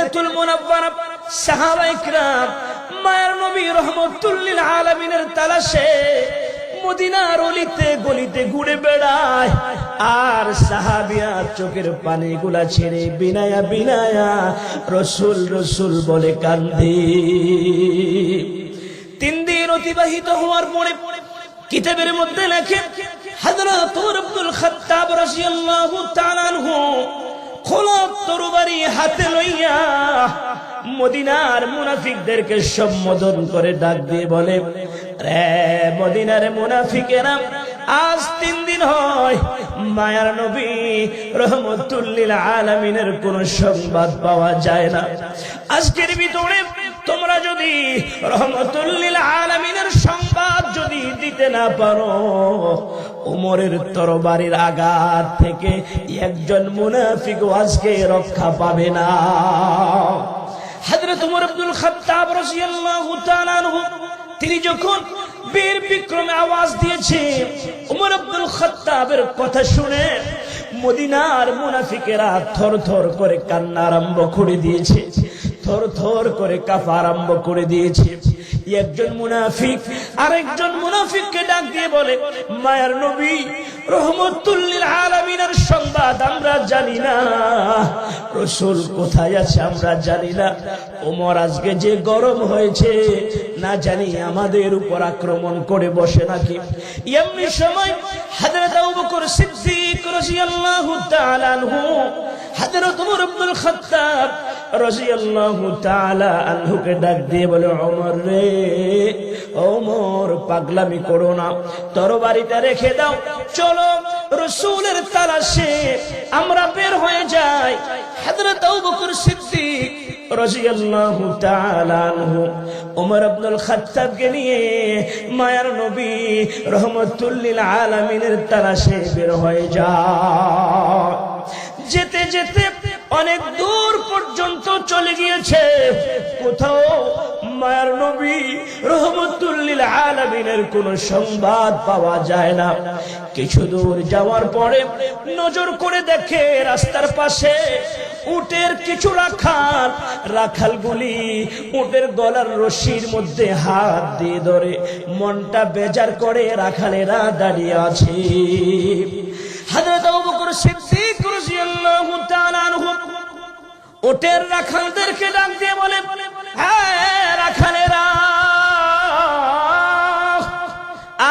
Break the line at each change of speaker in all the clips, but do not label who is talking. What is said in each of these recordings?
মদিনাতুল মুনাওয়ারা সাহাবায়ে কিরাম মায়ের নবী রাহমাতুল লিল আলামিনের তালাশে মদিনার অলিতে গলিতে ঘুরে বেড়ায়, আর সাহাবিয়া চোখের পানিগুলা ছেড়ে বিনায়া বিনায়া রসুল রসুল বলে কান্দে। 3 দিন অতিবাহিত হওয়ার পরে কিতাবের মধ্যে লেখে হযরত ওমর ইবনুল খাত্তাব রাদিয়াল্লাহু তাআলা আনহু খোলা তরবারি হাতে লইয়া মদিনার মুনাফিকদেরকে সম্বোধন করে ডাক দিয়ে বলে, রে মদিনার মুনাফিকেরা, আজ 3 দিন হয় মায়ার নবী রাহমাতুল লিল আলামিনের কোন সংবাদ পাওয়া যায় না। আজকের ভিতরে তোমরা যদি রাহমাতুল লিল আলামিনের সংবাদ যদি দিতে না পারো, ওমরের তরবারির আঘাত থেকে একজন মুনাফিক আজকে রক্ষা পাবে না। হযরত ওমর ইবনুল খাত্তাব রাদিয়াল্লাহু তাআলা আনহু তিনি যখন বীর বিক্রমে আওয়াজ দিয়েছে, ওমর ইবনুল খাত্তাবের কথা শুনে মদিনার মুনাফিকেরা থরথর করে কান্না আরম্ভ করে দিয়েছে, থরথর করে কাঁপা আরম্ভ করে দিয়েছে। একজন মুনাফিক আরেকজন মুনাফিককে ডাক দিয়ে বলে, মায়ার নবী রাহমাতুল লিল আলামিনের সংবাদ আমরা জানি না, রাসূল কোথায় আছে আমরা জানি না। ওমর আজকে যে গরম হয়েছে, না জানি আমাদের উপর আক্রমণ করে বসে নাকি। এমনি সময় হযরত আবু বকর সিদ্দিক রাদিয়াল্লাহু তাআলা আনহু হযরত ওমর ইবনুল খাত্তাব রাদিয়াল্লাহু তাআলা আনহুকে ডাক দিয়ে বলে, ওমর রে, ওমর পাগলামি করো না, তরবারিটা রেখে দাও, চলো রাসূলের তালাশে আমরা বের হয়ে যাই। হযরত আবু বকর সিদ্দিক রাদিয়াল্লাহু তাআলা আনহু ওমর ইবনুল খাত্তাবকে নিয়ে মায়ার নবী রাহমাতুল লিল আলামিনের তালাশে বের হয়ে যায়। যেতে যেতে অনেক দূর পর্যন্ত চলে গিয়েছে, কোথাও মায়ার নবী রাহমাতুল লিল আলামিনের কোন সংবাদ পাওয়া যায় না। কিছু দূর যাওয়ার পরে নজর করে দেখে রাস্তার পাশে উটের কিছু রাখালগুলি উটের গলার রশির মধ্যে হাত দিয়ে ধরে মনটা বেজার করে রাখালেরা দাঁড়িয়ে আছে। হযরত আবু বকর সিদ্দিক রাদিয়াল্লাহু তাআলা আনহু উটের রাখালদেরকে ডাক দিয়ে বলে, হ্যাঁ রাখালেরা,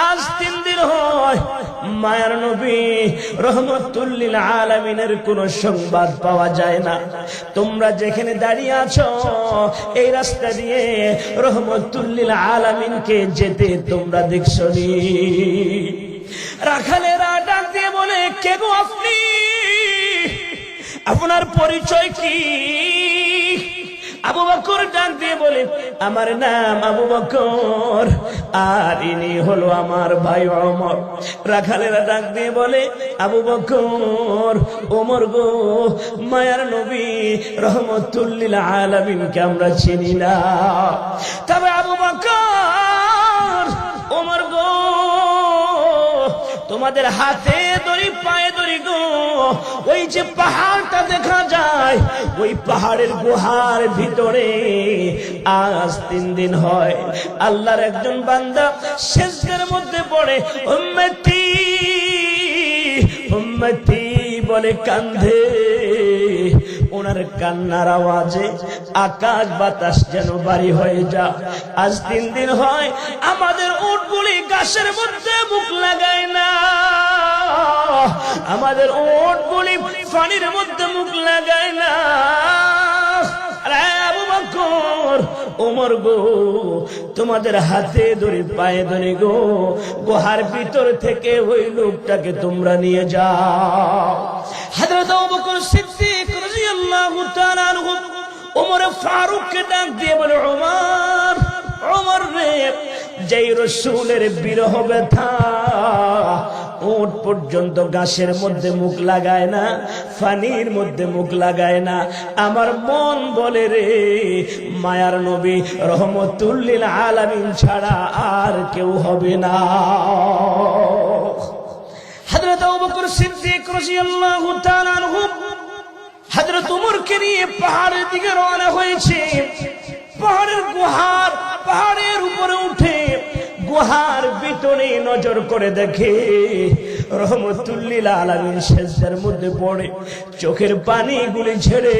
আজ 3 দিন হয় মায়ার নবী রাহমাতুল লিল আলামিনের কোন সংবাদ পাওয়া যায় না। তোমরা যেখানে দাঁড়িয়ে আছো এই রাস্তা দিয়ে রাহমাতুল লিল আলামিনকে যেতে তোমরা দেখছনি? রাখালেরা ডাক দিয়ে বলে, কে গো আপনি, আপনার পরিচয় কি? আবু বকর ডাক দিয়ে বলে, আমার নাম আবু বকর, আর ইনি হলো আমার ভাই ওমর। রাখালেরা ডাক দিয়ে বলে, আবু বকর, ওমর গো, মায়ার নবী রাহমাতুল লিল আলামিনকে আমরা চিনি না। তবে আবু বকর, ওমর গো, তোমাদের হাতে ধরি পায়ে ধরি গো, ওই যে পাহাড়টা দেখা যায়, ওই পাহাড়ের গুহার ভিতরে আজ 3 দিন হয় আল্লাহর একজন বান্দা সেজদার মধ্যে পড়ে উম্মতি উম্মতি বলে কান্দে। ওনার কান্নার আওয়াজে আকাশ বাতাস যেন ভারী হয়ে যায়। আজ 3 দিন হয় আমাদের উটগুলি গাছের মধ্যে মুখ লাগায় না, আমাদের উটগুলি পানির মধ্যে মুখ লাগায় না। আবু বকর, ওমর গো, তোমাদের হাতে ধরে পায়ে ধরে গো গুহার ভিতর থেকে ওই লোকটাকে তোমরা নিয়ে যাও। হযরত আবু বকর সিদ্দিক রাদিয়াল্লাহু তাআলা আনহু ওমর ফারুককে ডাক দিয়ে বলে, ওমর, ওমর রে, যেই রাসূলের বিরহ ব্যথা উট পর্যন্ত গাছের মধ্যে মুখ লাগায় না, পানির মধ্যে মুখ লাগায় না, আমার মন বলে রে মায়ার নবী রাহমাতুল লিল আলামিন ছাড়া আর কেউ হবে না। হযরত আবু বকর সিদ্দিক রাদিয়াল্লাহু তাআলা আনহু হযরত ওমরকে নিয়ে পাহাড়ের দিকে রওনা হয়েছে। পাহাড়ের উপরে উঠে গুহার ভিতরে নজর করে দেখে রহমতুল লিল আলামিন সিজদার মধ্যে পড়ে চোখের পানিগুলি ঝেড়ে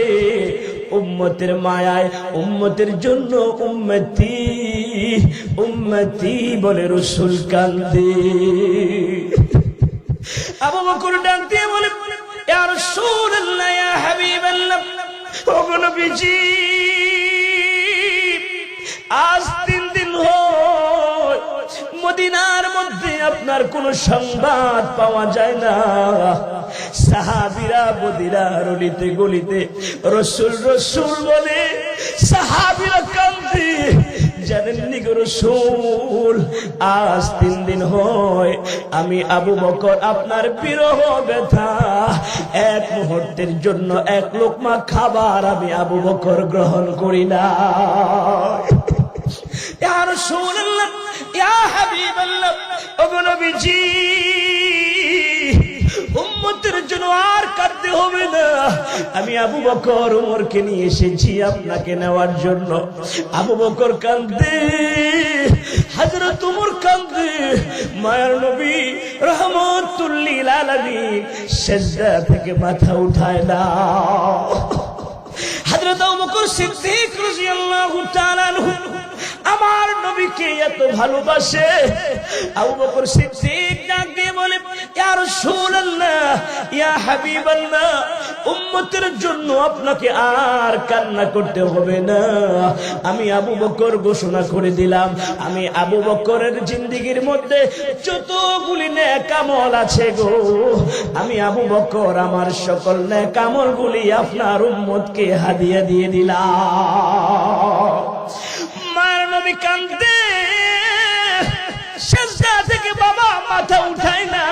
উম্মতের মায়ায়, উম্মতের জন্য উম্মতি উম্মতি বলে রাসূল কান্দে। আবু বকর ডাক দিয়ে বলে, ইয়া রাসূলুল্লাহ, ইয়া হাবিবাল্লাহ, ও নবীজি, আজ 3 দিন হয় মদিনার মধ্যে আপনার কোন সংবাদ পাওয়া যায় না। সাহাবীরা মদিনার অলিতে গলিতে রাসূল রাসূল বলে সাহাবীরা কান্দে। জানেননি গো রাসূল, আজ 3 দিন হয় আমি আবু বকর আপনার বিরহ ব্যথা এক মুহূর্তের জন্য এক লোকমা খাবার আমি আবু বকর গ্রহণ করি না। ইয়া রাসূলুল্লাহ, ইয়া হাবিবাল্লাহ, ও নবীজি, উম্মতের জন্য আর কাঁদতে হবে না। আমি আবু বকর ওমরকে নিয়ে এসেছি আপনাকে নেওয়ার জন্য। আবু বকর কাঁদে, হযরত ওমর কাঁদে। মায়ার নবী রহমাতুল লিল আলামিন সিজদা থেকে মাথা উঠায় না। হযরত আবু বকর সিদ্দিক রাদিয়াল্লাহু তাআলা আনহু আমার নবীকে এত ভালোবাসে। আবু বকর সিদ্দিক ডাক দিয়ে বলে, ইয়া রাসূলুল্লাহ, ইয়া হাবিবাল্লাহ, উম্মতের জন্য আপনাকে আর কান্না করতে হবে না। আমি আবু বকর ঘোষণা করে দিলাম, আমি আবু বকরের জিন্দেগীর মধ্যে যতগুলি নেক আমল আছে গো, আমি আবু বকর আমার সকল নেক আমলগুলি আপনার উম্মতকে হাদিয়া দিয়ে দিলাম। মায়ের নবী কান্দে, সিজদা থেকে বাবা মাথা উঠায় না।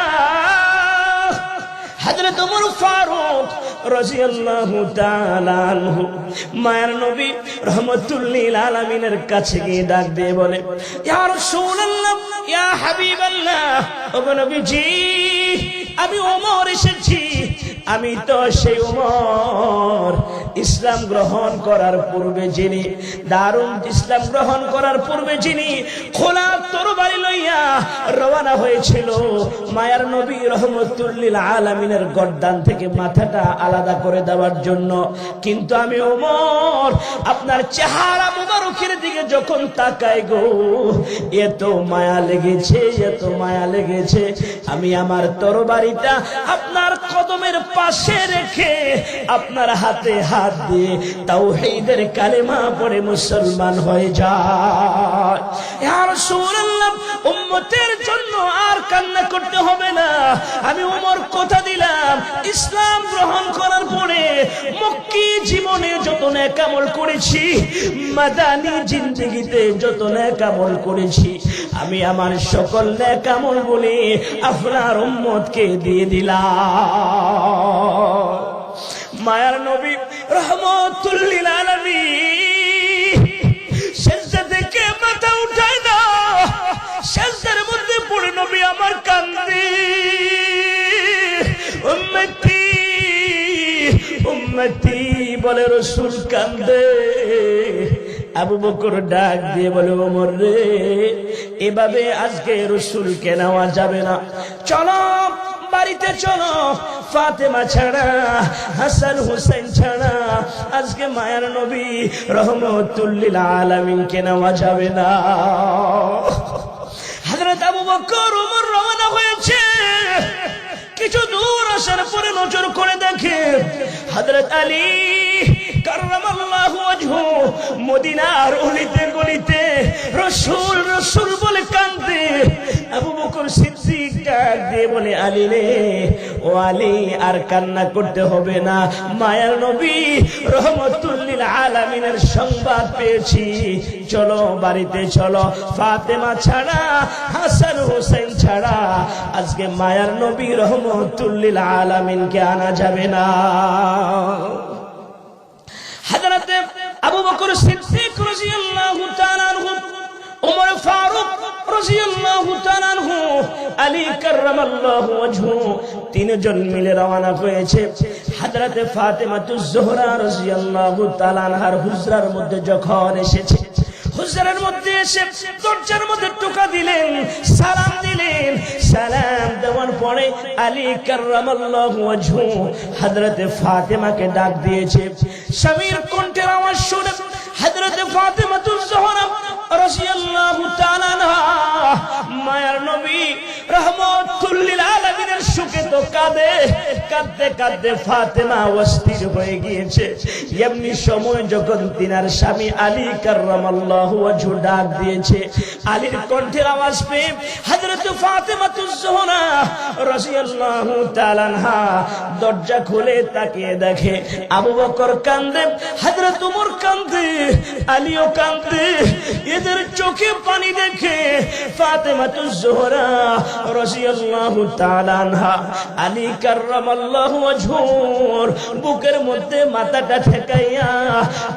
হযরত ওমর ফারুক রাদিয়াল্লাহু তাআলা আনহু মায়ের নবী রহমাতুল লিল আলামিনের কাছে গিয়ে ডাক দিয়ে বলে, ইয়া রাসূলুল্লাহ, ইয়া হাবিবাল্লাহ, ও নবীজি, আমি ওমর এসেছি। আমি তো সেই ওমর ইসলাম গ্রহণ করার পূর্বে যিনি ইসলাম গ্রহণ করার পূর্বে যিনি খোলা তরবারি লইয়া রওনা হয়েছিল মায়ার নবী রহমাতুল লিল আলামিনের গর্দান থেকে মাথাটা আলাদা করে দেওয়ার জন্য। কিন্তু আমি ওমর আপনার চেহারা মুবারকের দিকে যখন তাকাই গো, এত মায়া লেগেছে, এত মায়া লেগেছে, আমি আমার তরবারিটা আপনার কদমের পাশে রেখে আপনার হাতে হাত দিয়ে তাওহীদের কালেমা পড়ে মুসলমান হয়ে যায়। ইয়া রাসূলুল্লাহ, উম্মতের জন্য আর কান্না করতে হবে না। আমি ওমর কথা দিলাম, ইসলাম গ্রহণ করার পরে মক্কি জীবনে যত নেক আমল করেছি, মাদানী জিন্দেগিতে যত নেক আমল করেছি, আমি আমার সকল নেক আমল বলে আপনার উম্মতকে দিয়ে দিলাম। মায়ার নবী রহমাতুল লিল আলামিন সিজদা থেকে মাথা উঠায় না। সিজদার মধ্যে পড়ে নবী আমার কান্দে, উম্মতি উম্মতি বলে রাসূল কান্দে। আবু বকর ডাক দিয়ে বলে, ওমর রে, এভাবে আজকে রাসূলকে নেওয়া যাবে না। চলো বাড়িতে চলো, ফাতেমা ছাড়া, হাসান হুসাইন ছাড়া আজকে মায়ার নবী রহমাতুল লিল আলামিনকে নেওয়া যাবে না। হযরত আবু বকর ওমর রওনা হয়েছে। কিছু দূর আসার পরে নজর করে দেখে হযরত আলী কাররামাল্লাহু ওয়াজহু মদিনার অলিতে গলিতে রাসূল রাসূল বলে কান্দে। আবু বকর সিদ্দিক ডাক দিয়ে বলে, আলী রে, ও আলী, আর কান্না করতে হবে না। মায়ার নবী রহমাতুল লিল আলামিনের সংবাদ পেয়েছি, চলো বাড়িতে চলো। ফাতেমা ছাড়া, হাসান হুসাইন ছাড়া আজকে মায়ার নবী রহমাতুল লিল আলামিনকে আনা যাবে না। হযরত আবু বকর সিদ্দিক রাদিয়াল্লাহু তাআলা আনহু, ওমর ফারুক রাদিয়াল্লাহু তাআলা আনহু, আলী কাররামাল্লাহু ওয়াজহু, তিনজন মিলে রওনা হয়েছে। হযরত ফাতেমাতুজ জোহরা রাদিয়াল্লাহু তাআলা আনহার হুজরার মধ্যে যখন এসেছে, হুজরার মধ্যে এসে দরজার মধ্যে টোকা দিলেন, সালাম দিলেন। সালাম দেওয়ার পরে আলী কাররামাল্লাহু ওয়াজহু হযরত ফাতেমাকে ডাক দিয়েছে। স্বামীর কণ্ঠের আওয়াজ শুনে হযরত ফাতেমাতুজ জোহরা রাদিয়াল্লাহু তাআলা আনহা মায়ার নবী রাহমাতুল লিল আলামিনের সুখে তো কাঁদে, কাঁদতে কাঁদতে ফাতেমা অস্থির হয়ে গিয়েছে। এমনি সময় যখন তিনার স্বামী আলী কাররামাল্লাহু ওয়াজহু ডাক দিয়েছে, আলীর কণ্ঠের আওয়াজ পেয়ে হযরত ফাতেমাতুজ জোহরা রাদিয়াল্লাহু তাআলা আনহা দরজা খুলে তাকিয়ে দেখে আবু বকর কাঁদে, হযরত ওমর কাঁদে, আলীও কাঁদে। এদের চোখে পানি দেখে ফাতেমাতুজ জোহরা রাদিয়াল্লাহু তাআলা আনহা আলী কাররামাল্লাহু ওয়াজহুর বুকের মধ্যে মাথাটা ঠেকাইয়া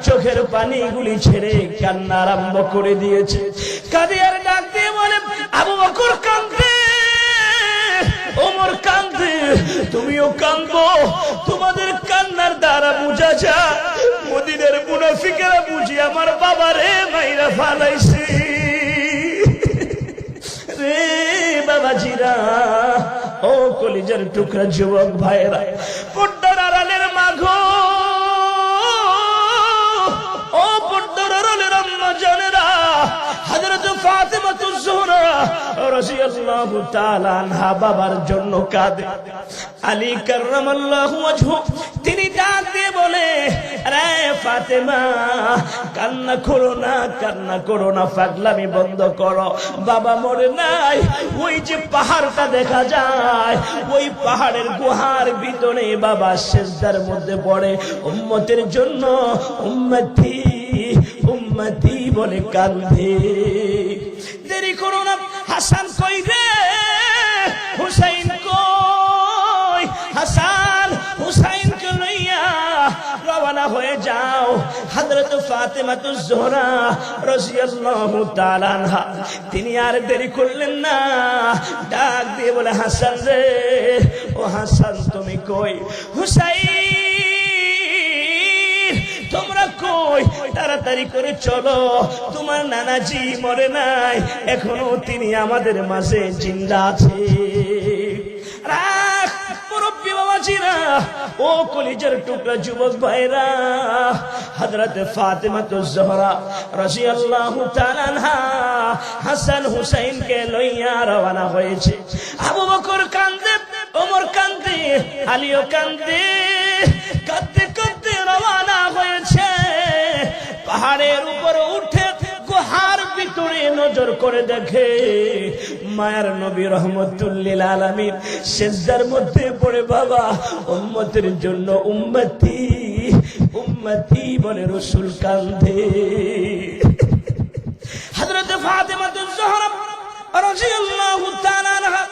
চোখের পানিগুলি ছেড়ে কান্না আরম্ভ করে দিয়েছে। কাঁদে আর ডাক দিয়ে বলে, আবু বকর কাঁদে, ওমর কাঁদে, তুমিও কাঁদবো। তোমাদের কান্নার দ্বারা বুঝা যায় মদিনার মুনাফিকেরা বুঝি আমার বাবারে মাইরা ফালাইছে রে বাবাজিরা। ও কলিজার টুকরা যুবক ভাইরা, পর্দার আড়ালের মাগো, ও পর্দার আড়ালের আম্মা জানেরা, হযরত ফাতেমাতুজ জোহরা রাদিয়াল্লাহু তাআলা আনহা বাবার জন্য কাঁদে। আলী কাররামাল্লাহু ওয়াজহু তিনি ডাক দিয়ে বলে, আরে ফাতেমা, কান্না করো না, কান্না করো না, পাগলামি বন্ধ করো। বাবা মরে নাই, ওই যে পাহাড়টা দেখা যায়, ওই পাহাড়ের গুহার ভিতরে বাবা সিজদার মধ্যে পড়ে উম্মতের জন্য উম্মতি উম্মতি বলে কাঁদে। দেরি করো না, হাসান কই রে, হুসাইন কই, হাসান হুসাইনকে লইয়া রওনা হয়ে যাও। হযরত ফাতেমাতুজ জোহরা রাদিয়াল্লাহু তাআলা আনহা তিনি আর দেরি করলেন না, ডাক দিয়ে বলে, হাসান রে, ও হাসান তুমি কই, হুসাইন তোমরা কই, তাড়াতাড়ি করে চলো, তোমার নানাজি মরে নাই, এখনো তিনি আমাদের মাঝে জিন্দা আছে। রাখ মুরব্বি বাবাজিরা, ও কলিজার টুকরা যুবক ভাইরা, হযরত ফাতেমাতুজ জোহরা রাদিয়াল্লাহু তাআলা আনহা হাসান হুসাইনকে লইয়া রওনা হয়েছে। আবু বকর কাঁদে, ওমর কাঁদে, আলীও কাঁদে, কাঁদতে কাঁদতে রওনা হয়েছে। পাহাড়ের উপর উঠে গুহার ভিতরে নজর করে দেখে মায়ার নবী রাহমাতুল লিল আলামিন সিজদার মধ্যে পড়ে বাবা উম্মতের জন্য উম্মতি উম্মতি বলে রাসূল কাঁদে। হযরত ফাতেমাতুজ জোহরা রাদিয়াল্লাহু তাআলা আনহা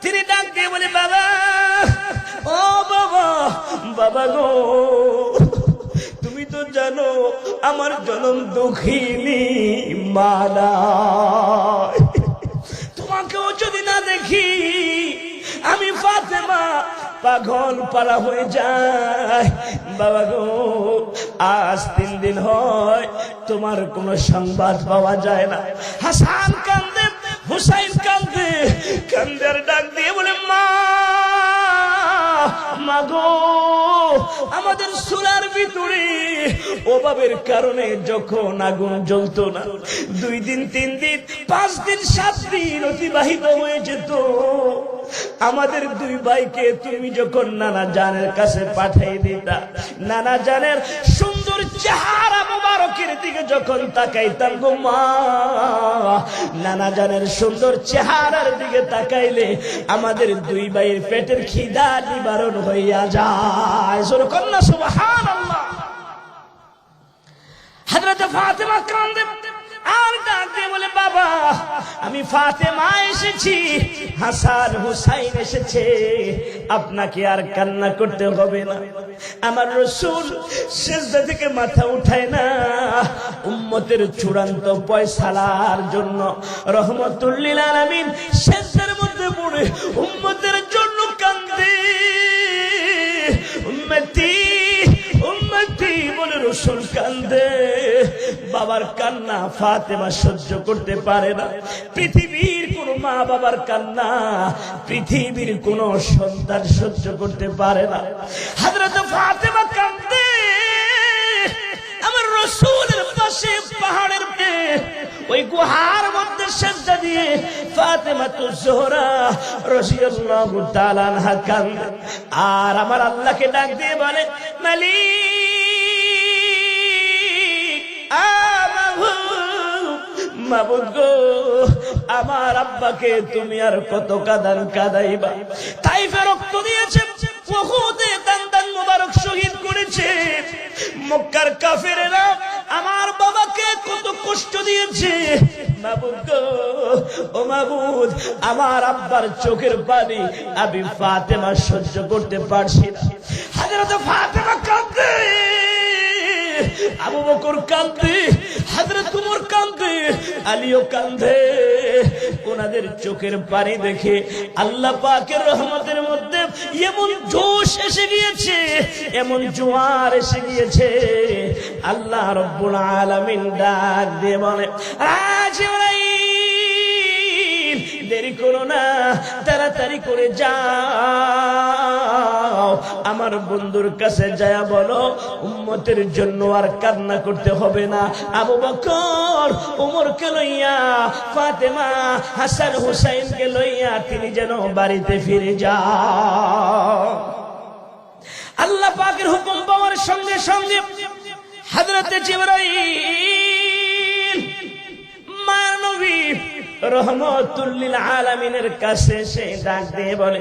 তিনি ডাক দিয়ে বলে, বাবা, ও বাবা, বাবা গো, তুমি তো জানো আমার জনম দুঃখিনী মালা, তোমাকেও যদি না দেখি আমি ফাতেমা পাগল পালা হয়ে যায়। বাবা গো, আজ 3 দিন হয় তোমার কোনো সংবাদ পাওয়া যায় না। হাসান কান্দে, হুসাইন কান্দে, কান্দের ডাক দিয়ে বলে, মা, মাগো, আমাদের সোনার ভিতরে অভাবের কারণে যখন আগুন জ্বলতো না, 2 দিন 3 দিন 5 দিন 7 দিন অতিবাহিত হয়ে যেত। আমাদের 2 ভাইকে তুমি যখন নানা জানের কাছে পাঠিয়ে দিতা, নানা জানের সুন্দর চেহারা মোবারকের দিকে যখন তাকাইতাম গো মা, নানা জানের সুন্দর চেহারার দিকে তাকাইলে আমাদের 2 ভাইয়ের পেটের খিদা নিবারণ হইয়া যায়। জোরে কন্যা সুবহানাল্লাহ। হযরত ফাতেমা কাঁদে আর ডাক দিয়ে বলে, বাবা, আমি ফাতেমা এসেছি, হাসান হুসাইন এসেছে, আপনাকে আর কান্না করতে হবে না। আমার রাসূল সিজদা থেকে মাথা উঠায় না, উম্মতের চূড়ান্ত ফয়সালার জন্য রাহমাতুল লিল আলামিন সিজদার মধ্যে পড়ে উম্মতের জন্য কান্দে। উম্মতি কান্দে, বাবার কান্না ফাতেমা সহ্য করতে পারে না। পৃথিবীর কোন মা বাবার কান্না পৃথিবীর কোন সন্তান সহ্য করতে পারে না। হযরত ফাতেমা কান্দে, আমার রাসূলের পাশে পাহাড়ের ওই গুহার মধ্যে সেজদা দিয়ে ফাতেমাতুজ জোহরা রাদিয়াল্লাহু তাআলা আনহা কান্দে, আর আমার আল্লাহকে ডাক দিয়ে বলে, মালিক, মাবুদ গো, আমার আব্বাকে তুমি আর কত কাদাইবা? তাইফে রক্ত দিয়েছে, উহুদে দান মোবারক শহীদ করেছে, মক্কার কাফেরেরা আমার বাবাকে কত কষ্ট দিয়েছে। মাবুদ গো, ও মাবুদ, আমার আব্বার চোখের পানি আমি ফাতেমা সহ্য করতে পারছি না। হযরত ফাতেমা কাঁদে, আবু বকর কাঁদে, হযরত ওমর কাঁদে, আলীও কাঁদে। ওনাদের চোখের পানি দেখে আল্লাহ পাকের রহমতের মধ্যে এমন জোশ এসে গিয়েছে, এমন জোয়ার এসে গিয়েছে। আল্লাহ রাব্বুল আলামিন ডাক দিয়ে বলে, জিবরাইল, দেরি করো না, তাড়াতাড়ি করে যাও, আমার বন্ধুর কাছে যায় বলো উম্মতের জন্য আর কান্না করতে হবে না। আবু বকর ওমরকে লইয়া, ফাতেমা হাসান হুসাইনকে লইয়া তিনি যেন বাড়িতে ফিরে যাও। আল্লাহ পাকের হুকুম পাওয়ার সঙ্গে সঙ্গে হযরতে জিবরাইল মায়ার নবী রহমাতুল লিল আলামিনের কাছে সে ডাক দিয়ে বলে,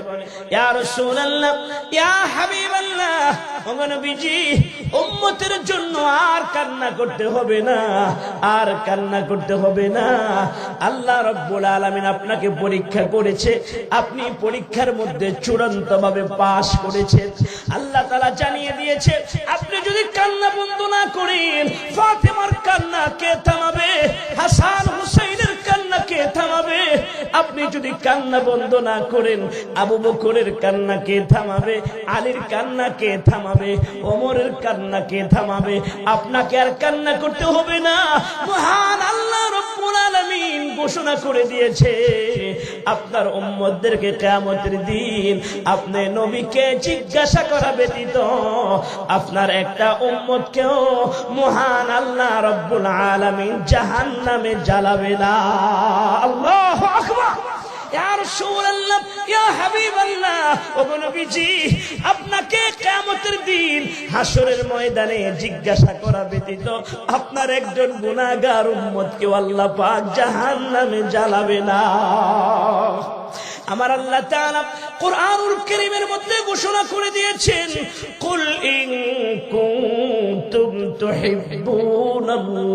ইয়া রাসূলুল্লাহ, ইয়া হাবিবাল্লাহ, ও নবীজি, উম্মতের জন্য আর কান্না করতে হবে না, আর কান্না করতে হবে না। আল্লাহ রাব্বুল আলামিন আপনাকে পরীক্ষা করেছে, আপনি পরীক্ষার মধ্যে চূড়ান্তভাবে পাস করেছেন। আল্লাহ তাআলা জানিয়ে দিয়েছে, আপনি যদি কান্না বন্ধ না করেন, ফাতেমার কান্না কে থামাবে? হাসান হুসাইনের কান্না কে থামাবে? আপনি যদি কান্না বন্ধ না করেন, আবু বকরের কান্না কে থামাবে? আলীর কান্না কে থামাবে? ওমরের কান্না কে থামাবে? আপনাকে আর কান্না করতে হবে না। মহান আল্লাহ রাব্বুল আলামিন ঘোষণা করে দিয়েছে, আপনার উম্মতদেরকে কিয়ামতের দিন আপনি নবীকে জিজ্ঞাসা করা ব্যতীত আপনার একটা উম্মতকেও মহান আল্লাহ রাব্বুল আলামিন জাহান্নামে জ্বালাবে না। আল্লাহু আকবার। ইয়া রাসূলুল্লাহ, ইয়া হাবিবাল্লাহ, ও নবীজি, আপনাকে কিয়ামতের দিন হাসরের ময়দানে জিজ্ঞাসা করা ব্যতীত আপনার একজন গুনাহগার উম্মতকে আল্লাহ পাক জাহান্নামে জ্বালাবে না। আমার আল্লাহ তাআলা কুরআনুল কারীমের মধ্যে ঘোষণা করে দিয়েছেন, কুল ইন কুনতুম তুহিব্বুনাল্লাহ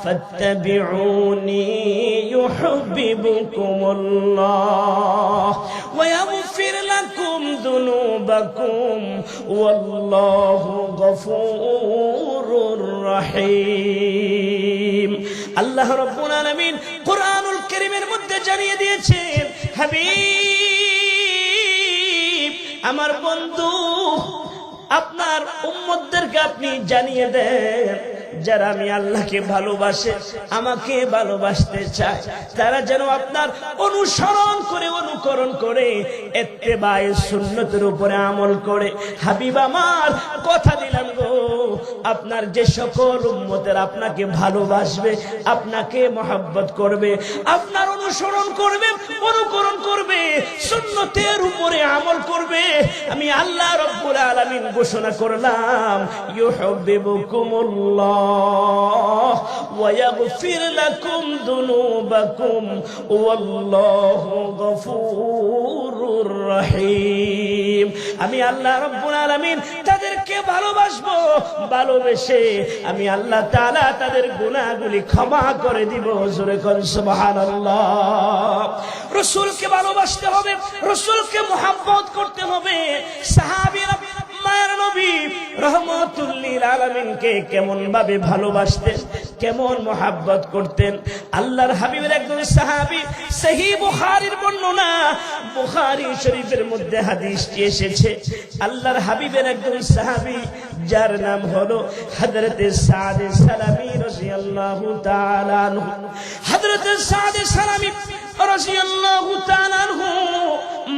ফাত্তাবিউনি ইউহিব্বুকুমুল্লাহ ওয়া ইয়াগফির লাকুম যুনুবাকুম ওয়াল্লাহু গফুরুর রহিম। আল্লাহ রাব্বুল আলামিন কুরআনুল কারীমের মধ্যে জানিয়ে দিয়েছেন, হাবিব, আমার বন্ধু, আপনার উম্মতদেরকে আপনি জানিয়ে দেন, যারা আমি আল্লাহকে ভালোবাসে, আমাকে ভালোবাসতে চায়, তারা যেন আপনার অনুসরণ করে, অনুকরণ করে, ইত্তেবায়ে সুন্নতের উপরে আমল করে। হাবিব আমার, কথা দিলাম গো, আপনার যে সকল উম্মতের আপনাকে ভালোবাসবে, আপনাকে মহব্বত করবে, আপনার অনুসরণ করবে, অনুকরণ করবে, সুন্নতের উপরে আমল করবে, আমি আল্লাহ রাব্বুল আলামিন ঘোষণা করলাম, ইউহিব্বুকুমুল্লাহ ওয়া ইয়াগফির লাকুম যুনুবাকুম ওয়াল্লাহু গফুরুর রহিম। আমি আল্লাহ রাব্বুল আলামিন তাদেরকে ভালোবাসবো, ভালোবেসে আমি আল্লাহ তাআলা তাদের গুনাহগুলি ক্ষমা করে দিব। জোরে কোন সুবহানাল্লাহ। রাসূলকে ভালোবাসতে হবে, রাসূলকে মুহাব্বত করতে হবে। সাহাবীরা মায়ের নবী রহমতুল লিল আলামিনকে কেমন ভাবে ভালোবাসতেন, কেমন মোহাব্বত করতেন। আল্লাহর হাবিবের একজন সাহাবী, সহিহ বুখারীর বর্ণনা, বুখারী শরীফের মধ্যে হাদিসটি এসেছে। আল্লাহর হাবিবের একজন সাহাবী যার নাম হলো হযরত সাদ সালামী রাদিয়াল্লাহু তাআলা আনহু। হযরত সাদ সালামী রাদিয়াল্লাহু তাআলা আনহু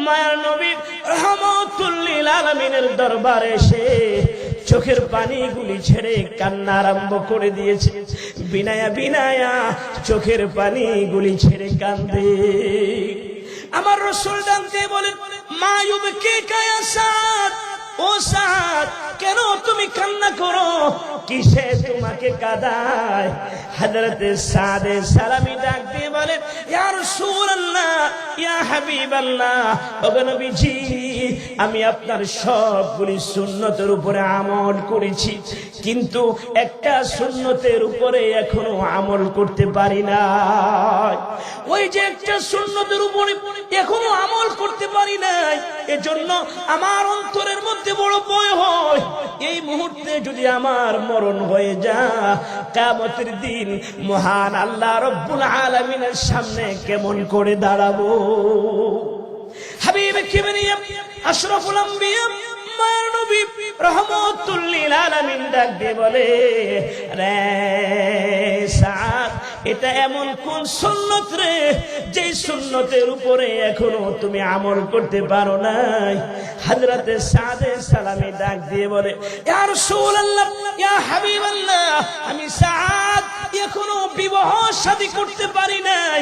মায়ের নবী রহমতুল লিল আলামিনের দরবারে এসে চোখের পানিগুলি ছেড়ে কান্না আরম্ভ করে দিয়েছে। বিনায়া বিনায়া চোখের পানিগুলি ছেড়ে কান্দে। আমার রাসূল ডাকতে বলেন, মা ইউবকিকা ইয়া সাদ, ও সাদ কেন তুমি কান্না করো, কিসে তোমাকে কাঁদায়? হযরত সাদ সালামী ডাক দিয়ে বলেন, ইয়া রাসূলুল্লাহ, ইয়া হাবিবাল্লাহ, ওগো নবীজি, আমি আপনার সবগুলি সুন্নতের উপরে আমল করেছি, কিন্তু একটা সুন্নতের উপরে এখনো আমল করতে পারি না। ওই যে একটা সুন্নতের উপরে এখনো আমল করতে পারি নাই, এজন্য আমার অন্তরের মধ্যে বড় ভয় হয়। এই মুহূর্তে যদি আমার মরণ হয়ে যায়, কিয়ামতের দিন মহান আল্লাহ রব্বুল আলামিনের সামনে কেমন করে দাঁড়াবো? হাবিব কিবরিয়া আশরাফুল আম্বিয়া মায়ের নবী রহমতুল লিল আলামিন ডাক দিয়ে বলে, রে সাদ, এটা এমন কোন সুন্নত রে যে সুন্নতের উপরে এখনো তুমি আমল করতে পারো নাই? হযরত সাদ সালামী ডাক দিয়ে বলে, ইয়া রাসূলুল্লাহ, ইয়া হাবিবাল্লাহ, আমি সাদ এখনো বিবাহ শাদী করতে পারি নাই।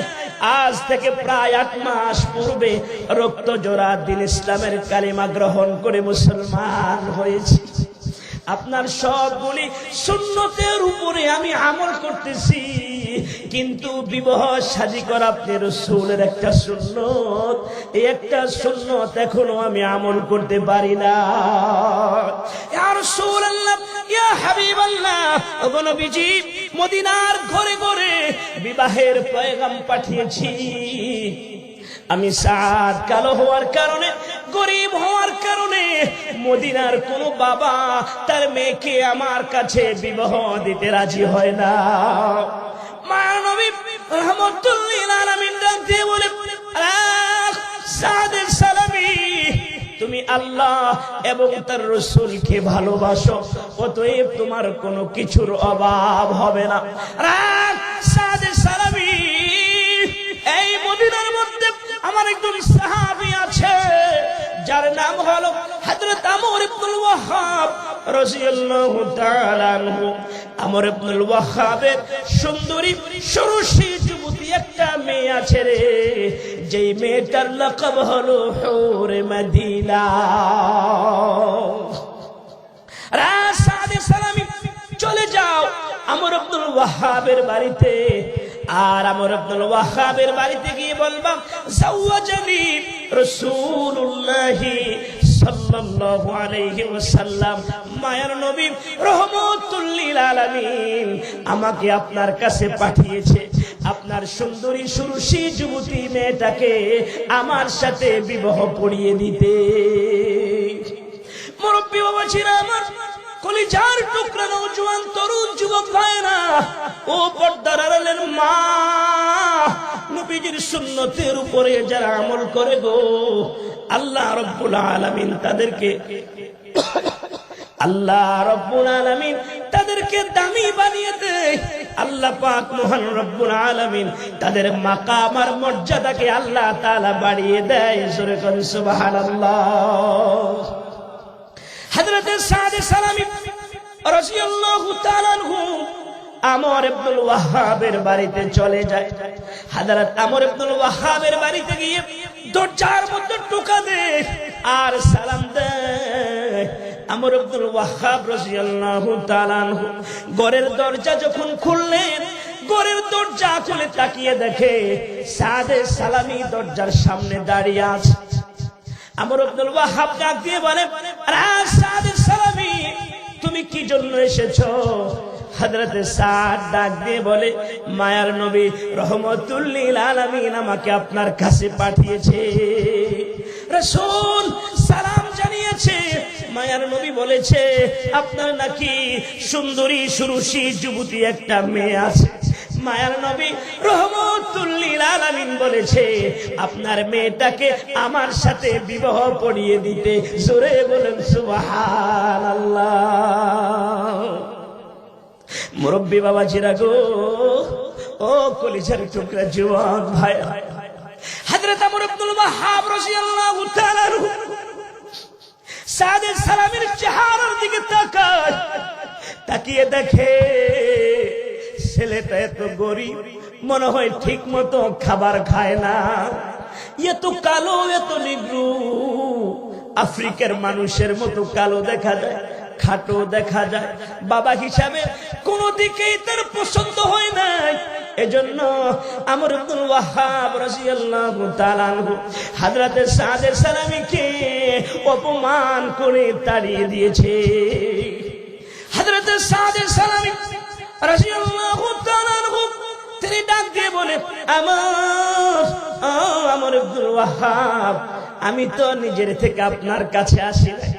আজ থেকে প্রায় 8 মাস পূর্বে রক্ত জোড়া দিন ইসলামের কালিমা গ্রহণ করে মুসলমান হয়েছি। আপনার সবগুলি সুন্নতের উপরে আমি আমল করতেছি, কিন্তু বিবাহ শাদী করা আপনি রাসূলের একটা সুন্নত, এই একটা সুন্নত এখনো আমি আমল করতে পারি না। ইয়া রাসূলুল্লাহ, ইয়া হাবিবাল্লাহ, ওগো নবীজি, মদিনার ঘরে ঘরে বিবাহের পয়গাম পাঠিয়েছি। আমি সাদ কালো হওয়ার কারণে, গরিব হওয়ার কারণে মদিনার কোন বাবা তার মেয়েকে আমার কাছে বিবাহ দিতে রাজি হয় না। মায়ের নবী রহমতুল লিল আলামিন ডাক দিয়ে বলে, সাদ সালামী, তুমি আল্লাহ এবং তার রাসূলকে ভালোবাসো, অতএব তোমার কোনো কিছুর অভাব হবে না। সাদ সালামী, এই মদিনার মধ্যে আমার একজন সাহাবী আছে যার নাম হলো হযরত আমর ইবনুল ওয়াহ্হাব রাদিয়াল্লাহু তাআলা আনহু। আমর ইবনুল ওয়াহ্হাবের সুন্দরী সুরুষী যুবতী একটা মেয়ে আছে রে, যেই মেয়েটার লকব হলো হুরে মদিনা। সাদ সালামী, চলে যাও আমর ইবনুল ওয়াহ্হাবের বাড়িতে, আর আমর ইবনুল ওয়াহ্হাবের বাড়িতে গিয়ে বলবা, যাওয়াজানি রাসূলুল্লাহ সাল্লাল্লাহু আলাইহি ওয়াসাল্লাম, মায়ার নবী রহমতুল লিল আলামিন আমাকে আপনার কাছে পাঠিয়েছে আপনার সুন্দরী সুরুষী যুবতী মেয়েটাকে আমার সাথে বিবাহ পড়িয়ে দিতে। মুরব্বী বাবা ছিল আমার, কলিজার টুকরা নওজোয়ান তরুণ যুবক ভাইরা, ও পর্দার আড়ালের মা, নবীজির সুন্নতের উপরে যারা আমল করে গো, আল্লাহ রব্বুল আলামিন তাদেরকে দামি বানিয়ে দেয়। আল্লাহ পাক মহান রব্বুল আলামিন তাদের মাকাম আর মর্যাদাকে আল্লাহ তাআলা বাড়িয়ে দেয়। জোরে করে সুবহানাল্লাহ। হযরত সাদ সালামী রাদিয়াল্লাহু তাআলা আনহু আমর ইবনুল ওয়াহ্হাবের বাড়িতে চলে যায়। হযরত আমর ইবনুল ওয়াহ্হাবের বাড়িতে গিয়ে দরজার মধ্যে টোকা দেয় আর সালাম দেয়। আমর ইবনুল ওয়াহ্হাব রাদিয়াল্লাহু তাআলা আনহু ঘরের দরজা যখন খুললেন, ঘরের দরজা খুলে তাকিয়ে দেখে সাদ সালামী দরজার সামনে দাঁড়িয়ে আছে। আমর ইবনুল ওয়াহ্হাব ডাক দিয়ে বলে, সাদ সালামী, তুমি কি জন্য এসেছো? হযরত সাদ ডাক দিয়ে বলে, মায়ার নবী রহমতুল লিল আলামিন আমাকে আপনার কাছে পাঠিয়েছে। রাসূল সালাম জানিয়েছে, মায়ার নবী বলেছে আপনার নাকি সুন্দরী সুরুষী যুবতী একটা মেয়ে আছে। মায়ার নবী রহমতুল লিল আলামিন বলেছে আপনার মেয়েটাকে আমার সাথে বিবাহ পড়িয়ে দিতে। জোরে বলেন সুবহানাল্লাহ। মুরব্বী বাবাজিরা গো, ও কলিজার টুকরা যুবক ভাই, হযরত আমর ইবনুল ওয়াহ্হাব রাদিয়াল্লাহু তাআলা সাদের সালামের চেহারার দিকে তাকায়, তাকিয়ে দেখে ছেলেটা এত গরিব, মনে হয় ঠিক মতো খাবার খায় না, এত কালো, এত নিগ্রু, আফ্রিকার মানুষের মতো কালো দেখা যায়, খাটো দেখা যায়। বাবা হিসাবে কোন দিকেই তার পছন্দ হয় না। এজন্য আমর ইবনুল ওয়াহ্হাব রাদিয়াল্লাহু তাআলা আনহু হযরত সাদের সালামীকে অপমান করে তাড়িয়ে দিয়েছে। হযরত সাদের সালামী রাদিয়াল্লাহু তাআলা আনহু তিনি ডাক দিয়ে বলে, আমর ইবনুল ওয়াহ্হাব, আমি তো নিজের থেকে আপনার কাছে আসি নাই,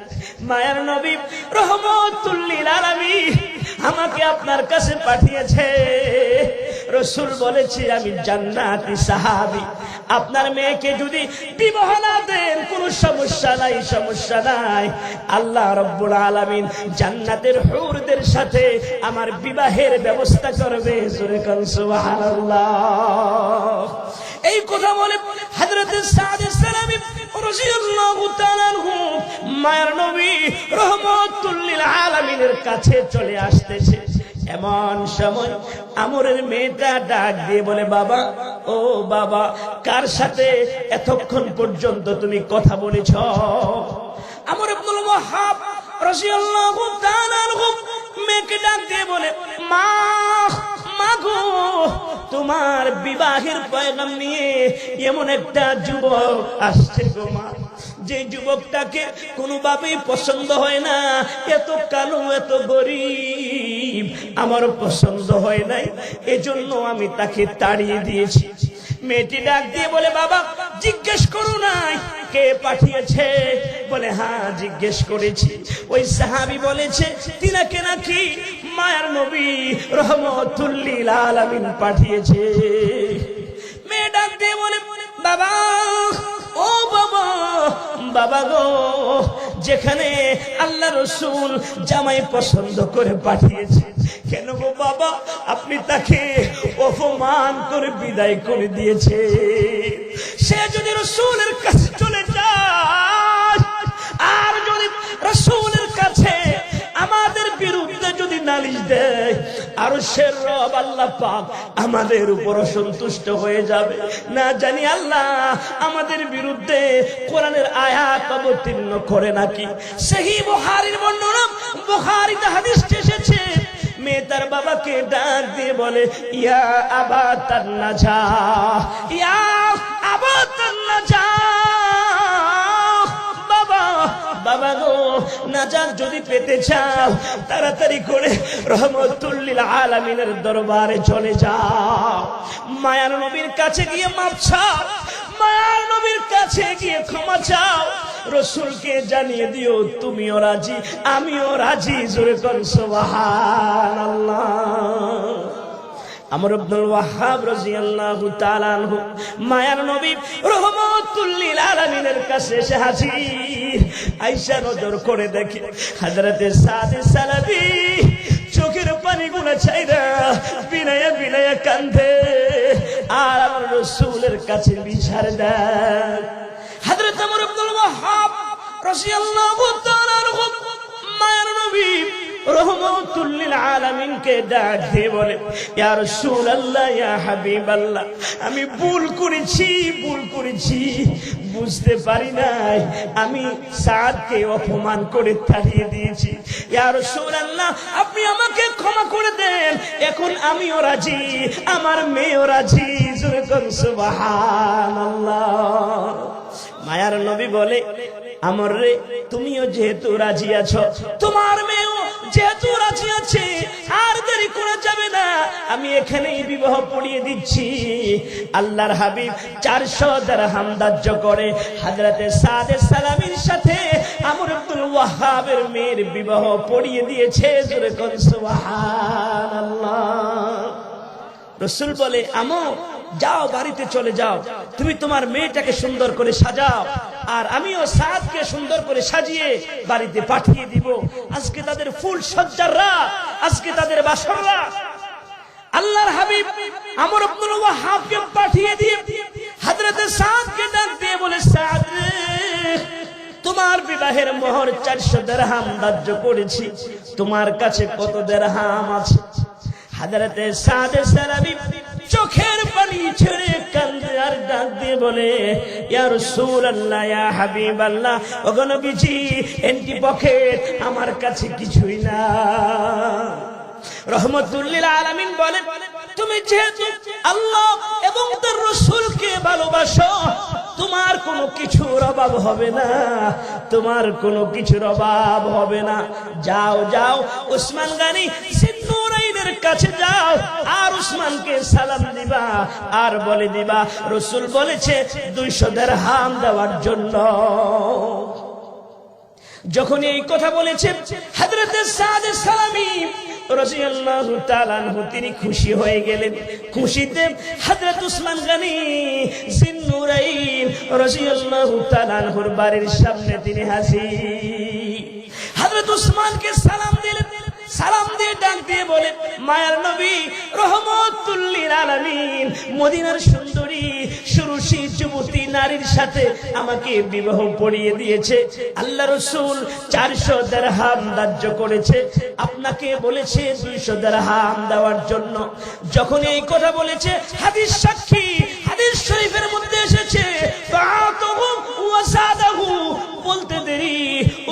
মায়ার নবী রহমতুল লিল আলামিন আমাকে আপনার কাছে পাঠিয়েছে। রাসূল বলেছে আমি জান্নাতি সাহাবী, আপনার মেয়েকে যদি বিবাহ না দেন কোনো সমস্যা নাই, সমস্যা নাই, আল্লাহ রাব্বুল আলামিন জান্নাতের হুরদের সাথে আমার বিবাহের ব্যবস্থা করবে। জোরে কোন সুবহানাল্লাহ। এই কথা বলে হযরত সাদ সালামী রাদিয়াল্লাহু তাআলা আনহু মায়ের নবী রহমতুল লিল আলামিনের কাছে চলে আসতেছে। এমন সময় আমরের মেয়েটা ডাক দিয়ে বলে, বাবা, ও বাবা, কার সাথে এতক্ষণ পর্যন্ত তুমি কথা বলেছ? আমর ইবনুল ওয়াহ্হাব রাদিয়াল্লাহু তাআলা আনহু মেয়েকে ডাক দিয়ে বলে, মা, মাগো, তোমার বিবাহের পয়গাম নিয়ে এমন একটা যুবক আসছে গো মা, যে যুবকটাকে কোনোভাবেই পছন্দ হয় না, এত কালো, এত গরিব, আমার পছন্দ হয় নাই, এজন্য আমি তাকে তাড়িয়ে দিয়েছি। মেয়েটি ডাক দিয়ে বলে, বাবা, জিজ্ঞেস করো নাই কে পাঠিয়েছে? বলে, হ্যাঁ জিজ্ঞেস করেছি, ওই সাহাবী বলেছে তিনাকে নাকি মায়ার নবী রহমতুল লিল আলামিন পাঠিয়েছে। মেয়ে ডাক দিয়ে বলে, বাবা, ও বাবা, বাবা গো, যেখানে আল্লাহ রাসূল জামাই পছন্দ করে পাঠিয়েছে, কেন গো বাবা আপনি তাকে অপমান করে বিদায় করে দিয়েছে? সে যদি রাসূলের কাছে চলে যায়, আর যদি রাসূলের কাছে আমাদের বিরুদ্ধে যদি নালিশ দেয়, আর সে রব আল্লাহ পাক আমাদের উপর অসন্তুষ্ট হয়ে যাবে। না জানি আল্লাহ আমাদের বিরুদ্ধে কোরআনের আয়াত অবতীর্ণ করে নাকি। সহিহ বুখারীর বর্ণনা, বুখারীতে হাদিস এসেছে, মেয়ে তার বাবাকে ডাক দিয়ে বলে, ইয়া আবাতান নাজা, ইয়া আবাতান নাজা, বাবা, বাবা গো, নাজাত যদি পেতে চাও তাড়াতাড়ি করে রহমতুল লিল আলামিনের দরবারে চলে যাও, মায়ার নবীর কাছে গিয়ে মাপ চাও, মায়ার নবীর কাছে গিয়ে ক্ষমা চাও, রাসূলকে জানিয়ে দিও তুমিও রাজি, আমিও রাজি। জোরে কোন সুবহানাল্লাহ। আমর ইবনুল ওয়াহ্হাব রাদিয়াল্লাহু তাআলা আনহু মায়ার নবী রহমতুল লিল আলামিনের কাছে এসে হাজির। আয়েশা নজর করে দেখে হযরতে সাদ সালাবী চোখের পানিগুলো ছাইরা বিনায়া বিনায়া কান্দে, আর আমার রাসূলের কাছে বিচার দেয়। হযরত আমর ইবনুল ওয়াহ্হাব রাদিয়াল্লাহু তাআলা আনহু মায়ার নবী রহমতুল লিল আলামিনকে ডাক দিয়ে বলে, ইয়া রাসূলুল্লাহ, ইয়া হাবিবাল্লাহ, আমি ভুল করেছি, ভুল করেছি, বুঝতে পারি নাই, আমি সাদকে অপমান করে তাড়িয়ে দিয়েছি। ইয়া রাসূলুল্লাহ, আপনি আমাকে ক্ষমা করে দেন, এখন আমিও রাজি, আমার মেয়েও রাজি। জোরে কোন সুবহানাল্লাহ। মায়ার নবী বলে, আমর রে, তুমিও যেহেতু রাজি আছো, তোমার মেয়েও যেহেতু রাজি আছে, আর দেরি করা যাবে না, আমি এখানেই বিবাহ পড়িয়ে দিচ্ছি। আল্লাহর হাবিব 400 দিরহাম ধার্য করে হযরতে সাদে সালামীর সাথে আমর ইবনুল ওয়াহাবের মেয়ের বিবাহ পড়িয়ে দিয়েছে। জোরে কোন সুবহানাল্লাহ। রাসূল বলে, আমর যাও, বাড়িতে চলে যাও, তুমি তোমার মেয়েটাকে সুন্দর করে সাজাও, আর আমিও সাদকে সুন্দর করে সাজিয়ে বাড়িতে পাঠিয়ে দিব। আজকে তাদের ফুল সজ্জার রাত, আজকে তাদের বাসর রাত। আল্লাহর হাবিব আমর ইবনুল ওয়াহাবকে পাঠিয়ে দিয়ে হযরতে সাদকে ডাক দিয়ে বলে, সাদ রে, তোমার বিবাহের মোহর 400 দিরহাম ধার্য করেছি, তোমার কাছে কত দিরহাম আছে? হযরতে সাদে সালামী চোখের পানি ছেড়ে কান্দে আর ডাক দিয়ে বলে, ইয়া রাসূলুল্লাহ, ইয়া হাবিবাল্লাহ, ওগো নবীজি, এন্টি পকেট আমার কাছে কিছুই না। রহমাতুল লিল আলামিন বলে, তুমি যেহেতু আল্লাহ এবং তার রাসূলকে ভালোবাসো, তোমার কোনো কিছুর অভাব হবে না, তোমার কোনো কিছুর অভাব হবে না। যাও যাও, উসমান গনি জিন্নুরাইনের কাছে যাও, আর উসমানকে সালাম দিবা, আর বলে দিবা রাসূল বলেছে 200 দিরহাম দেওয়ার জন্য। যখন এই কথা বলেছে হযরতে সাদে সালামী রাদিয়াল্লাহু তাআলা আনহু তিনি খুশি হয়ে গেলেন। খুশিতে হযরত উসমান গনি জিন্নুরাইন রাদিয়াল্লাহু তাআলা আনহুর বাড়ির সামনে তিনি হাজির। হযরত উসমানকে সালাম দিলেন, সালাম দিয়ে ডাক দিয়ে বলে, মায়ার নবী রহমাতুল লিল আলামিন মদিনার সুন্দরী সুরুষী যুবতী নারীর সাথে আমাকে বিবাহ পড়িয়ে দিয়েছে। আল্লাহ রাসূল 400 দিরহাম ধার্য করেছে, আপনাকে বলেছে 200 দিরহাম দেওয়ার জন্য। যখন এই কথা বলেছে, হাদিস সাক্ষী, হাদিস শরীফের মধ্যে এসেছে, ফাআতুহু ওয়া সাদাহু, বলতে দেরি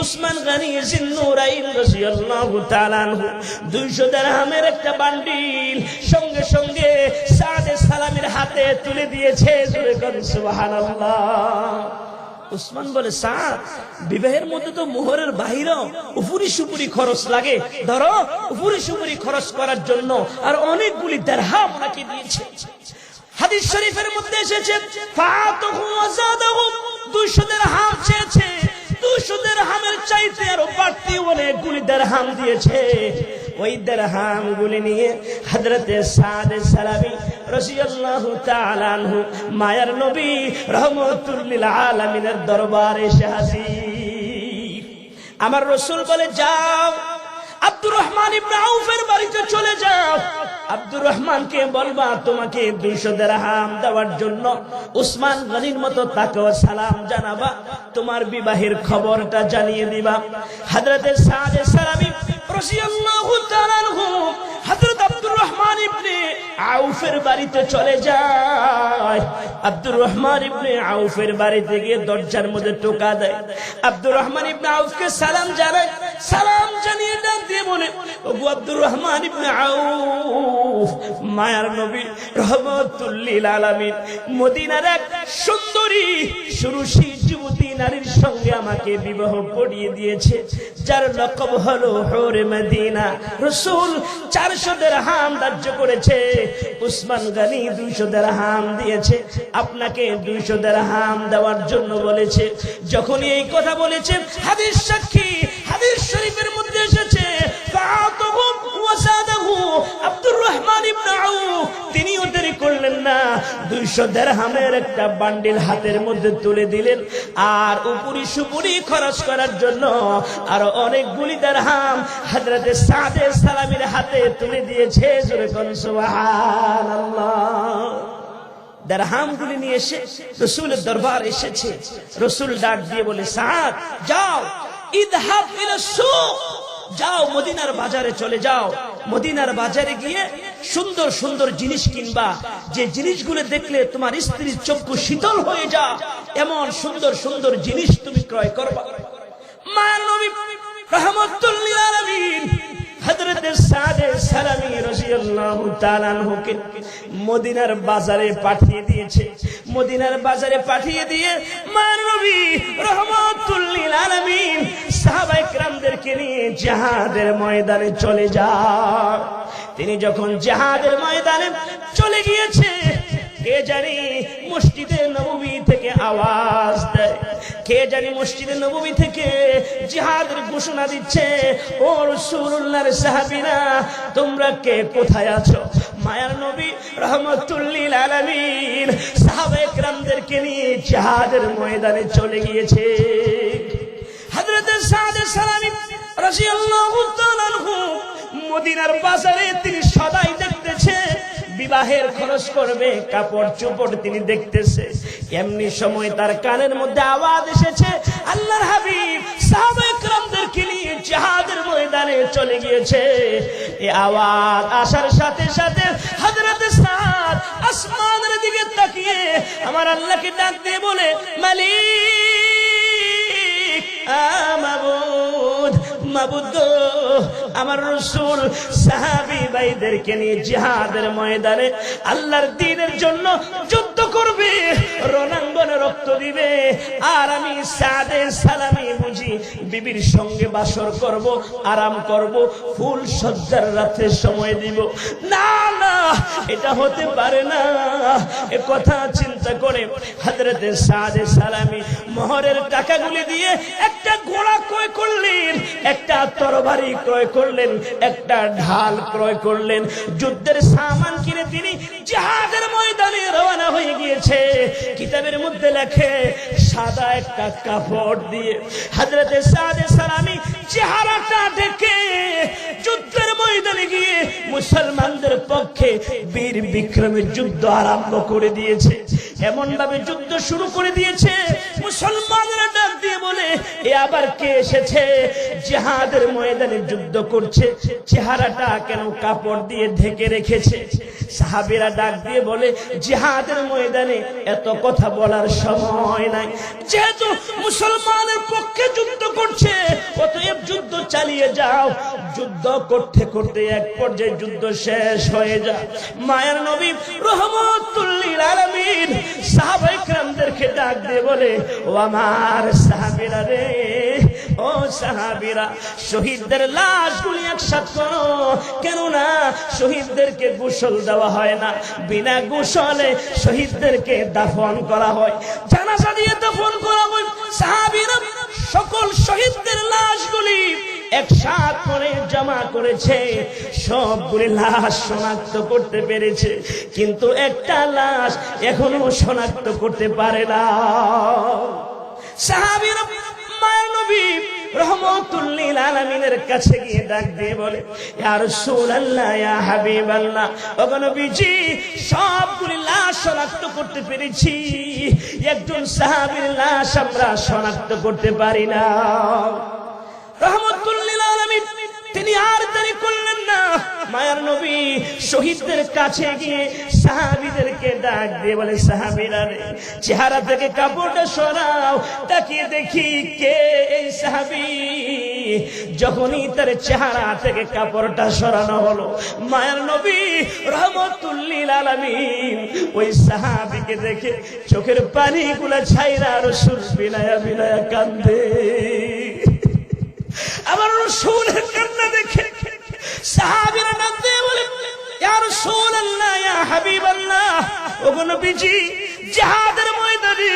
উসমান গনি জিন্নুরাইন রাদিয়াল্লাহু তাআলা আনহু 200 দিরহামের একটা বান্ডিল সঙ্গে সঙ্গে সাদে সালামীর হাতে তুলে দিয়েছে। জোরে কোন সুবহানাল্লাহ। উসমান বলে, সাদ, বিবাহের মধ্যে তো মোহরের বাহিরেও উপরি সুপুরি খরচ লাগে, ধরো উপরি সুপুরি খরচ করার জন্য আর অনেকগুলি দিরহাম নাকি দিয়েছে। হাদিস শরীফের মধ্যে এসেছে, ফাআতুহু ওয়া যাদাহু, 200 দিরহাম চেয়েছে, 200 দিরহামের চাইতে আরো বাড়তি অনেকগুলি দিরহাম দিয়েছে। ওই দিরহাম গুলি নিয়ে হযরতে সাদে সালামী রাদিয়াল্লাহু তাআলা আনহু মায়ার নবী রহমাতুল লিল আলামিনের দরবারে এসে হাজির। আমার রাসূল বলে, যাও আব্দুর রহমান ইবনে আউফের বাড়িতে চলে যাও, আব্দুর রহমানকে বলবা তোমাকে 200 দিরহাম দেওয়ার জন্য। উসমান গনির মতো তাকেও সালাম জানাবা, তোমার বিবাহের খবরটা জানিয়ে দিবা। হযরতে সাদে সালামী রাদিয়াল্লাহু তাআলা আনহু হযরত আব্দুর রহমান ইবনে আউফের বাড়িতে চলে যায়। আব্দুর রহমান ইবনে আউফের বাড়িতে গিয়ে দরজার মধ্যে টোকা দেয়। আব্দুর রহমান ইবনে আউফকে সালাম জানায়, সালাম জানিয়ে ডাক দিয়ে বলে, ওগো আব্দুর রহমান ইবনে আউফ, মায়ার নবী রহমাতুল লিল আলামিন মদিনার এক সুন্দরী সুরুষী যুবতী নারীর সঙ্গে আমাকে বিবাহ পড়িয়ে দিয়েছে, যার লকব হলো হুরে মদিনা। রাসূল 400 দিরহাম ধার্য করেছে, উসমান গনি 200 দিরহাম দিয়েছে, আপনাকে 200 দিরহাম দেওয়ার জন্য বলেছে। যখন এই কথা বলেছে, হাদিস সাক্ষী, হাদিস শরীফের মধ্যে এসেছে, ফাআতুহু ওয়া সাদাহু, আব্দুর রহমান ইবনে আউফ তিনিও দেরি করলেন না, 200 দিরহামের একটা বান্ডিল হাতের মধ্যে তুলে দিলেন, আর উপরি সুপুরি খরচ করার জন্য আর অনেকগুলি দিরহাম হযরতে সাদে সালামীর হাতে তুলে দিয়েছে। জোরে কোন সুবহানাল্লাহ। দিরহামগুলি নিয়ে এসে রাসূলের দরবার এসেছে। রাসূল ডাক দিয়ে বলে, সাদ, যাও, ইযহাব ইলা সুক, যাও মদিনার বাজারে চলে যাও, মদিনার বাজারে গিয়ে সুন্দর সুন্দর জিনিস কিনবা, যে জিনিসগুলো দেখলে তোমার স্ত্রীর চক্ষু শীতল হয়ে যা, এমন সুন্দর সুন্দর জিনিস তুমি ক্রয় করবা। মায়ার নবী রহমাতুল লিল আলামিন হযরতে সাদে সালামী রাদিয়াল্লাহু তাআলা আনহুকে মদিনার বাজারে পাঠিয়ে দিয়েছে। মদিনার বাজারে পাঠিয়ে দিয়ে মায়ার নবী রাহমাতুল লিল আলামিন সাহাবায়ে কেরামদেরকে নিয়ে জিহাদের ময়দানে চলে যান। তিনি যখন জিহাদের ময়দানে চলে গিয়েছে, কে জানি মসজিদে নববী থেকে আওয়াজ দেয়, কে জানি মসজিদে নববী থেকে জিহাদের ঘোষণা দিচ্ছে, ও রাসূলুল্লাহর সাহাবীরা তোমরা কে কোথায় আছো? মায়ার নবী রাহমাতুল লিল আলামিন সাহাবায়ে কেরামদেরকে নিয়ে জিহাদের ময়দানে চলে গিয়েছে। হযরত সাদ সালামী রাদিয়াল্লাহু তাআলা আনহু মদিনার বাজারে তিনি সদাই দেখতেছে, বিবাহের খরচ করবে, কাপড় চোপড় তিনি দেখতেছে। এমনি সময় তার কানের মধ্যে আওয়াজ এসেছে, আল্লাহর হাবিব সাহাবায়ে কেরামদেরকে নিয়ে জিহাদের ময়দানে চলে গিয়েছে। এই আওয়াজ আসার সাথে সাথে হযরত সাদ আসমানের দিকে তাকিয়ে আমার আল্লাহকে ডাক দিয়ে বলে, মালিক, মাবুদ, মাবুদ গো, আমার রাসূল সাহাবী ভাইদেরকে নিয়ে জিহাদের ময়দানে আল্লাহর দ্বীনের জন্য যুদ্ধ করবে, রণাঙ্গনে রক্ত দিবে, আর আমি সাদে সালামি বুঝি বিবির সঙ্গে বাসর করব, আরাম করব, ফুল সজ্জার রাতে সময় দিব। না না, এটা হতে পারে না। এ কথা চিন্তা করে হযরত সাদে সালামি মোহরের টাকাগুলি দিয়ে একটা ঘোড়া ক্রয় করলেন, একটা তরবারি ক্রয় করলেন, একটা ঢাল ক্রয় করলেন, যুদ্ধের সামান কিনে তিনি জিহাদের ময়দানে রওনা হয়ে গিয়েছে। কিতাবের মধ্যে লেখে সাদা একটা কাপড় দিয়ে হযরত সাদে সালামি চেহারাটা ঢেকে যুদ্ধের ময়দানে গিয়ে মুসলমানদের পক্ষে বীর বিক্রমের যুদ্ধ আরম্ভ করে দিয়েছে। এমন ভাবে যুদ্ধ শুরু করে দিয়েছে, মুসলমানরা ডাক দিয়ে বলে, এ আবার কে এসেছে জিহাদের ময়দানে যুদ্ধ করছে, চেহারাটা কেন কাপড় দিয়ে ঢেকে রেখেছে? সাহাবীরা ডাক দিয়ে বলে, জিহাদের ময়দানে এত কথা বলার সময় নাই, যেহেতু মুসলমানের পক্ষে যুদ্ধ করছে অতএব যুদ্ধ চালিয়ে যাও। যুদ্ধ করতে করতে এক পর্যায়ে যুদ্ধ শেষ হয়ে যায়। মায়ার নবী রাহমাতুল লিল আলামিন সাহাবায়ে কেরামদেরকে ডাক দিয়ে বলে, ও আমার সাহাবীরা রে, ও সাহাবীরা, শহীদদের লাশগুলি একসাথে করো, কেননা শহীদদেরকে গোসল দেওয়া হয় না, বিনা গোসলে শহীদদেরকে দাফন করা হয়, জানাজা দিয়ে দাফন করা হয়। সাহাবীরা সকল শহীদদের লাশগুলি একসাথ করে জমা করেছে, সবগুলি লাশ শনাক্ত করতে পেরেছে, কিন্তু একটা লাশ এখনো শনাক্ত করতে পারে না। সাহাবীরা মায়ের নবী রাহমাতুল লিল আলামিনের কাছে গিয়ে ডাক দিয়ে বলে, ইয়া রাসূলুল্লাহ, ইয়া হাবিবাল্লাহ, ওগো নবীজি, সবগুলি লাশ শনাক্ত করতে পেরেছি, একজন সাহাবীর লাশ আমরা শনাক্ত করতে পারি না। রাহমাতুল লিল আলামিন তিনি আর দেরি করলেন না, মায়ার নবী শহীদদের কাছে গিয়ে সাহাবীদেরকে ডাক দিয়ে বলে, সাহাবীরা রে, চেহারা থেকে কাপড়টা সরাও, তাকিয়ে দেখি কে এই সাহাবী। যখনই তার চেহারা থেকে কাপড়টা সরানো হলো, মায়ার নবী রাহমাতুল লিল আলামিন ওই সাহাবীকে দেখে চোখের পানিগুলা ছাইরা রাসূল বিলায়া বিলায়া কান্দে। আমার রাসূলের কান্না দেখে সাহাবীরা ডাক দিয়ে বলে, ইয়া রাসূলুল্লাহ, ইয়া হাবিবাল্লাহ, ওগো নবীজি, জিহাদের ময়দানে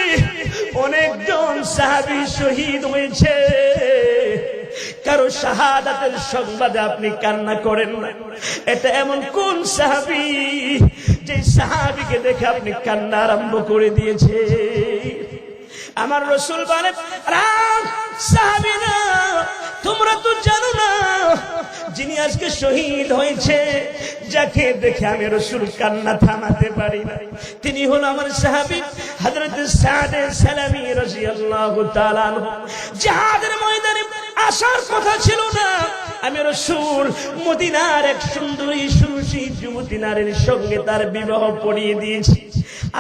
অনেকজন সাহাবী শহীদ হয়েছে, কারো শাহাদাতের সংবাদে আপনি কান্না করেন না। এটা এমন কোন সাহাবী যে সাহাবীকে দেখে আপনি কান্না আরম্ভ করে দিয়েছে? আমার রাসূল বলে, সাহাবীরা, তোমরা তো জানো না যিনি আজকে শহীদ হয়েছে, যাকে দেখে আমি রাসূল কান্না থামাতে পারি না, তিনি হলো আমার সাহাবী হযরত সাদ সালামী রাদিয়াল্লাহু তাআলা আনহু। জিহাদের ময়দানে আসার কথা ছিল না, আমি রাসূল মদিনার এক সুন্দরী সুরুচি যুবতী নারীর সঙ্গে তার বিবাহ পড়িয়ে দিয়েছি।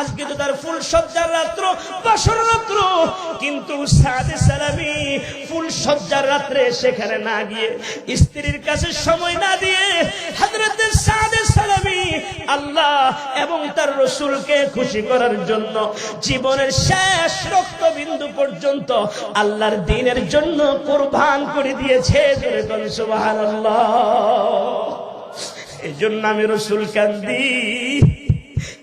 আজকে তো তার ফুল সজ্জার রাত্র, বাসর রাত্র, কিন্তু সাদে সালামী ফুল সজ্জার রাত্রে সেখানে না গিয়ে, স্ত্রীর কাছে সময় না দিয়ে হযরত সাদে এবং তার রাসূলকে খুশি করার জন্য জীবনের শেষ রক্তবিন্দু পর্যন্ত আল্লাহর দ্বীনের জন্য কুরবান করে দিয়েছে। সুবহানাল্লাহ। এজন্য আমি রাসূল কান্দি।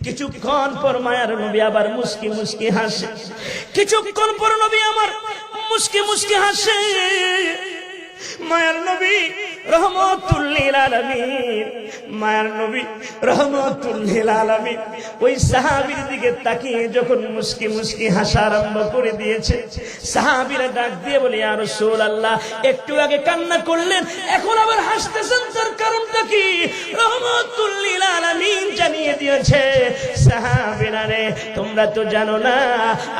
কিছুক্ষণ পর মায়ার নবী আবার মুস্কি মুস্কি হাসে। কিছুক্ষণ পর নবী আমার মুস্কি মুস্কি হাসে। মায়ার নবী রহমাতুল লিল আলামিন, মায়ার নবী রহমাতুল লিল আলামিন ওই সাহাবীর দিকে তাকিয়ে যখন মুস্কি মুস্কি হাসা আরম্ভ করে দিয়েছে, সাহাবীরা ডাক দিয়ে বলে, ইয়া রাসূলুল্লাহ, একটু আগে কান্না করলেন, এখন আবার হাসতেছেন, তার কারণটা কি? রহমাতুল লিল আলামিন জানিয়ে দিয়েছে, সাহাবীরা রে, তোমরা তো জানো না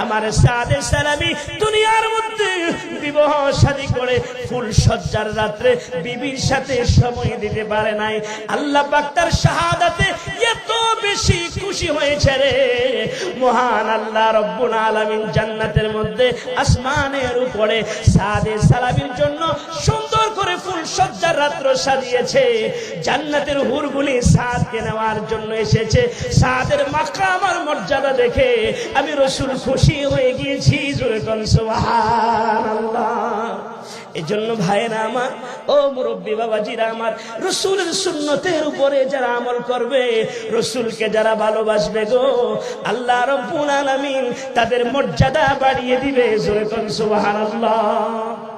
আমার সাদে সালামি দুনিয়ার মধ্যে বিবাহ শাদী করে ফুল সজ্জার রাত্রে বিবির সাথে সময় দিতে পারে নাই। আল্লাহ পাক তার শাহাদাতে এত বেশি খুশি হয়েছে রে, মহান আল্লাহ রব্বুল আলামিন জান্নাতের মধ্যে আসমানের উপরে সাদে সালামির জন্য সুন্দর করে ফুল সজ্জার রাত্র সাজিয়েছে। জান্নাতের হুরগুলি সাদকে নেওয়ার জন্য এসেছে। সাদের মাকাম আর মর্যাদা দেখে আমি রাসূল খুশি হয়ে গিয়েছি। জোরে কোন সুবহানাল্লাহ। এজন্য ভাইরা আমার, ও মুরব্বী বাবাজিরা আমার, রাসূলের সুন্নতের উপরে যারা আমল করবে, রাসূলকে যারা ভালোবাসবে গো, আল্লাহ রাব্বুল আলামিন তাদের মর্যাদা বাড়িয়ে দিবে। জোরে কোন সুবহানাল্লাহ।